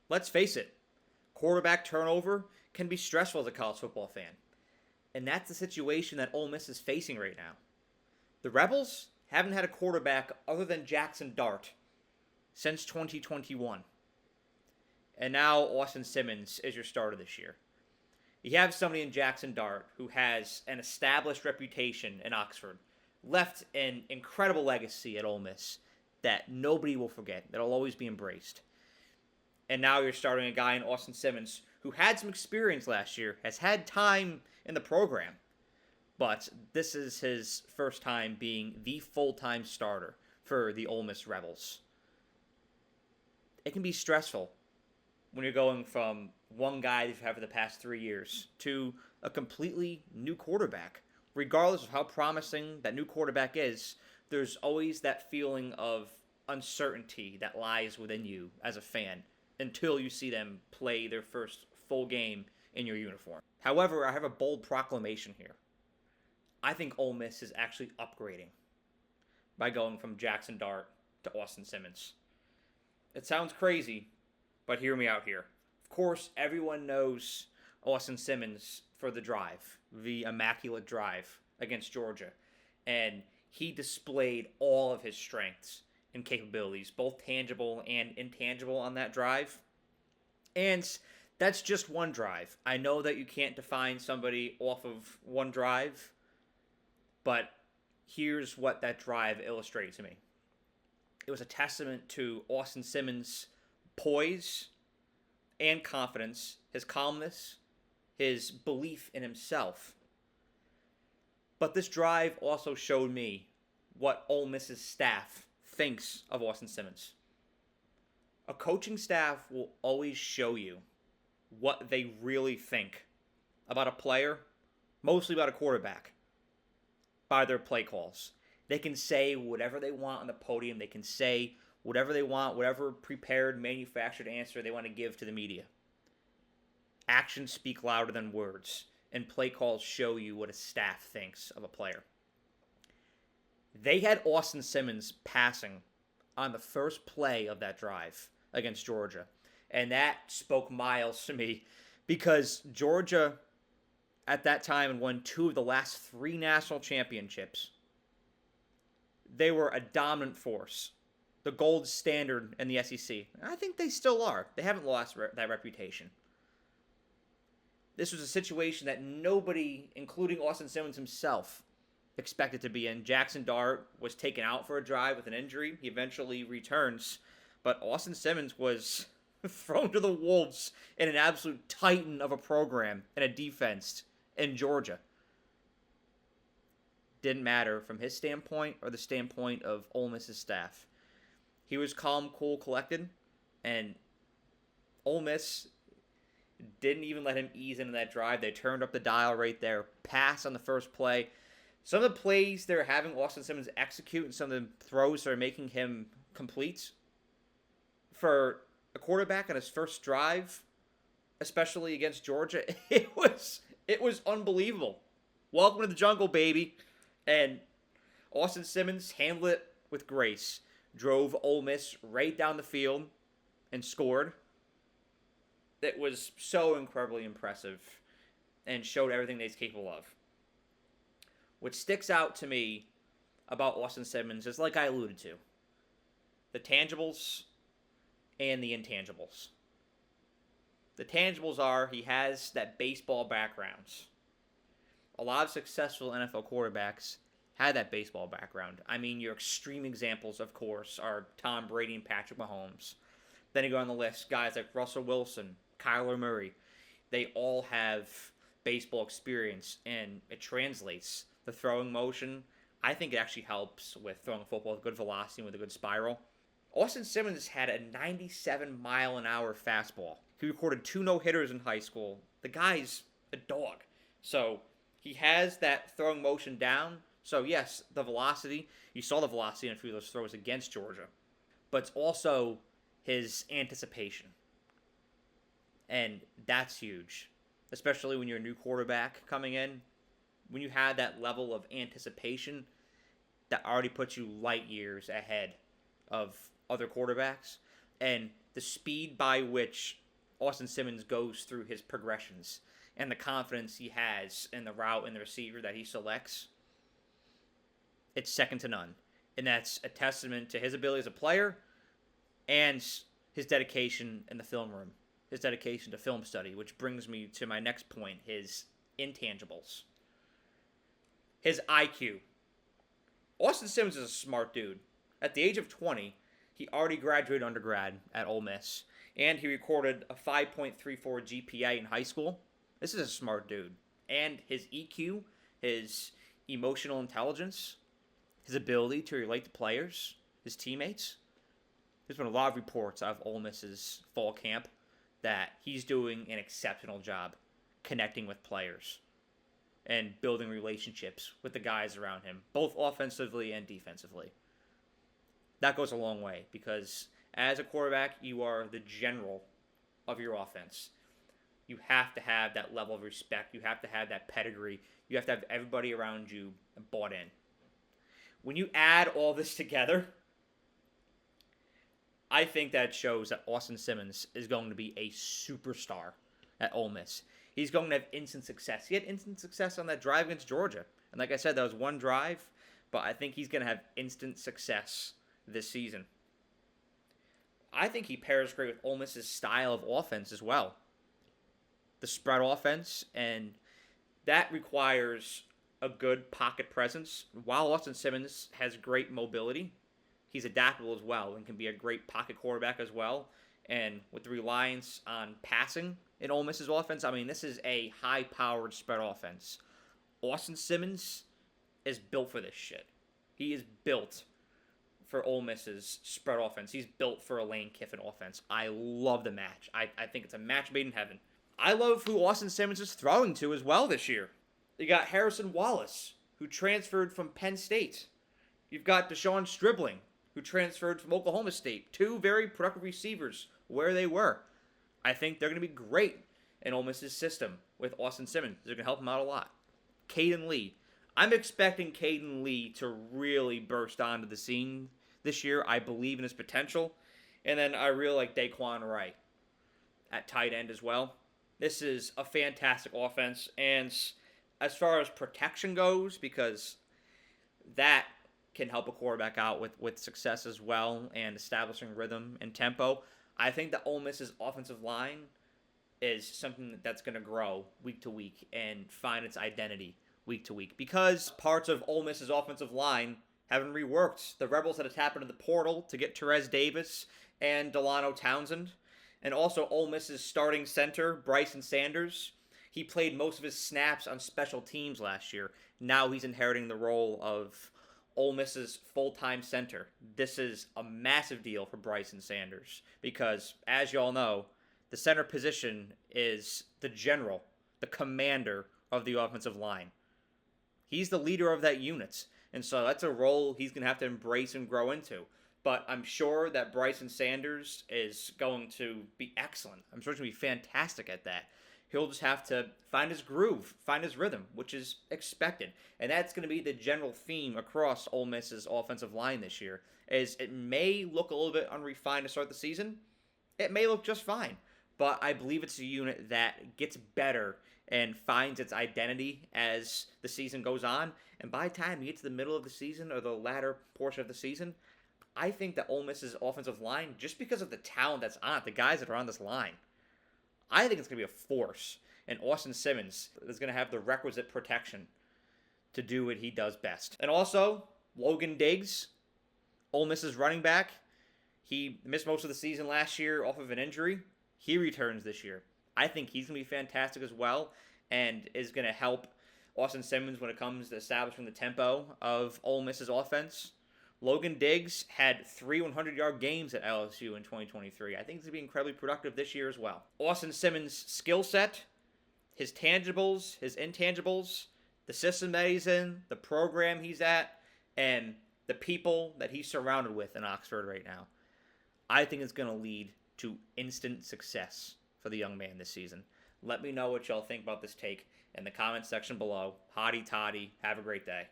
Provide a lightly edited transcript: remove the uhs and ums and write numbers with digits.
let's face it, quarterback turnover can be stressful as a college football fan. And that's the situation that Ole Miss is facing right now. The Rebels haven't had a quarterback other than Jackson Dart since 2021. And now Austin Simmons is your starter this year. You have somebody in Jackson Dart who has an established reputation in Oxford, left an incredible legacy at Ole Miss that nobody will forget, that'll always be embraced. And now you're starting a guy in Austin Simmons who had some experience last year, has had time in the program, but this is his first time being the full-time starter for the Ole Miss Rebels. It can be stressful when you're going from one guy that you've had for the past 3 years to a completely new quarterback. Regardless of how promising that new quarterback is, there's always that feeling of uncertainty that lies within you as a fan until you see them play their first full game in your uniform. However, I have a bold proclamation here. I think Ole Miss is actually upgrading by going from Jackson Dart to Austin Simmons. It sounds crazy, but hear me out here. Of course, everyone knows Austin Simmons for the drive, the immaculate drive against Georgia. And he displayed all of his strengths and capabilities, both tangible and intangible on that drive. And that's just one drive. I know that you can't define somebody off of one drive, but here's what that drive illustrated to me. It was a testament to Austin Simmons' poise and confidence, his calmness, his belief in himself. But this drive also showed me what Ole Miss's staff thinks of Austin Simmons. A coaching staff will always show you what they really think about a player, mostly about a quarterback, by their play calls. They can say whatever they want on the podium. They can say whatever they want, whatever prepared, manufactured answer they want to give to the media. Actions speak louder than words, and play calls show you what a staff thinks of a player. They had Austin Simmons passing on the first play of that drive against Georgia, and that spoke miles to me because Georgia at that time had won 2 of the last 3 national championships. They were a dominant force, the gold standard in the SEC. I think they still are. They haven't lost that reputation. This was a situation that nobody, including Austin Simmons himself, expected to be in. Jackson Dart was taken out for a drive with an injury. He eventually returns. But Austin Simmons was thrown to the wolves in an absolute titan of a program and a defense in Georgia. Didn't matter from his standpoint or the standpoint of Ole Miss's staff. He was calm, cool, collected, and Ole Miss didn't even let him ease into that drive. They turned up the dial right there. Pass on the first play. Some of the plays they're having Austin Simmons execute and some of the throws they're making him complete for a quarterback on his first drive, especially against Georgia, it was unbelievable. Welcome to the jungle, baby. And Austin Simmons handled it with grace. Drove Ole Miss right down the field and scored. It was so incredibly impressive and showed everything that he's capable of. What sticks out to me about Austin Simmons is, like I alluded to, the tangibles and the intangibles. The tangibles are he has that baseball background. A lot of successful NFL quarterbacks had that baseball background. I mean, your extreme examples, of course, are Tom Brady and Patrick Mahomes. Then you go on the list, guys like Russell Wilson, Kyler Murray. They all have baseball experience, and it translates. The throwing motion, I think it actually helps with throwing football with good velocity and with a good spiral. Austin Simmons had a 97-mile-an-hour fastball. He recorded 2 no-hitters in high school. The guy's a dog. So he has that throwing motion down. So yes, the velocity. You saw the velocity in a few of those throws against Georgia. But it's also his anticipation. And that's huge. Especially when you're a new quarterback coming in. When you have that level of anticipation, that already puts you light years ahead of other quarterbacks. And the speed by which Austin Simmons goes through his progressions and the confidence he has in the route and the receiver that he selects, it's second to none. And that's a testament to his ability as a player and his dedication in the film room, his dedication to film study, which brings me to my next point, his intangibles. His IQ. Austin Simmons is a smart dude. At the age of 20, he already graduated undergrad at Ole Miss, and he recorded a 5.34 GPA in high school. This is a smart dude. And his EQ, his emotional intelligence, his ability to relate to players, his teammates. There's been a lot of reports out of Ole Miss's fall camp that he's doing an exceptional job connecting with players and building relationships with the guys around him, both offensively and defensively. That goes a long way because as a quarterback, you are the general of your offense. You have to have that level of respect. You have to have that pedigree. You have to have everybody around you bought in. When you add all this together, I think that shows that Austin Simmons is going to be a superstar at Ole Miss. He's going to have instant success. He had instant success on that drive against Georgia. And like I said, that was one drive, but I think he's going to have instant success this season. I think he pairs great with Ole Miss's style of offense as well. The spread offense, and that requires a good pocket presence. While Austin Simmons has great mobility, he's adaptable as well and can be a great pocket quarterback as well. And with the reliance on passing in Ole Miss's offense, I mean, this is a high-powered spread offense. Austin Simmons is built for this shit. He is built for Ole Miss's spread offense. He's built for a Lane Kiffin offense. I love the match. I think it's a match made in heaven. I love who Austin Simmons is throwing to as well this year. You got Harrison Wallace, who transferred from Penn State. You've got Deshaun Stribling, who transferred from Oklahoma State. Two very productive receivers where they were. I think they're going to be great in Ole Miss's system with Austin Simmons. They're going to help him out a lot. Caden Lee. I'm expecting Caden Lee to really burst onto the scene this year. I believe in his potential. And then I really like Daquan Wright at tight end as well. This is a fantastic offense. And as far as protection goes, because that can help a quarterback out with success as well and establishing rhythm and tempo, I think that Ole Miss's offensive line is something that's going to grow week to week and find its identity week to week because parts of Ole Miss's offensive line haven't reworked. The Rebels had to tap into the portal to get Terez Davis and Delano Townsend. And also Ole Miss's starting center, Bryson Sanders, he played most of his snaps on special teams last year. Now he's inheriting the role of Ole Miss's full-time center. This is a massive deal for Bryson Sanders because, as you all know, the center position is the general, the commander of the offensive line. He's the leader of that unit, and so that's a role he's going to have to embrace and grow into. But I'm sure that Bryson Sanders is going to be excellent. I'm sure he's going to be fantastic at that. He'll just have to find his groove, find his rhythm, which is expected. And that's going to be the general theme across Ole Miss's offensive line this year. Is it may look a little bit unrefined to start the season. It may look just fine. But I believe it's a unit that gets better and finds its identity as the season goes on. And by the time you get to the middle of the season or the latter portion of the season, I think that Ole Miss's offensive line, just because of the talent that's on it, the guys that are on this line, I think it's going to be a force. And Austin Simmons is going to have the requisite protection to do what he does best. And also, Logan Diggs, Ole Miss's running back, he missed most of the season last year off of an injury. He returns this year. I think he's going to be fantastic as well and is going to help Austin Simmons when it comes to establishing the tempo of Ole Miss's offense. Logan Diggs had 3 100-yard games at LSU in 2023. I think he's going to be incredibly productive this year as well. Austin Simmons' skill set, his tangibles, his intangibles, the system that he's in, the program he's at, and the people that he's surrounded with in Oxford right now, I think it's going to lead to instant success for the young man this season. Let me know what y'all think about this take in the comments section below. Hotty toddy. Have a great day.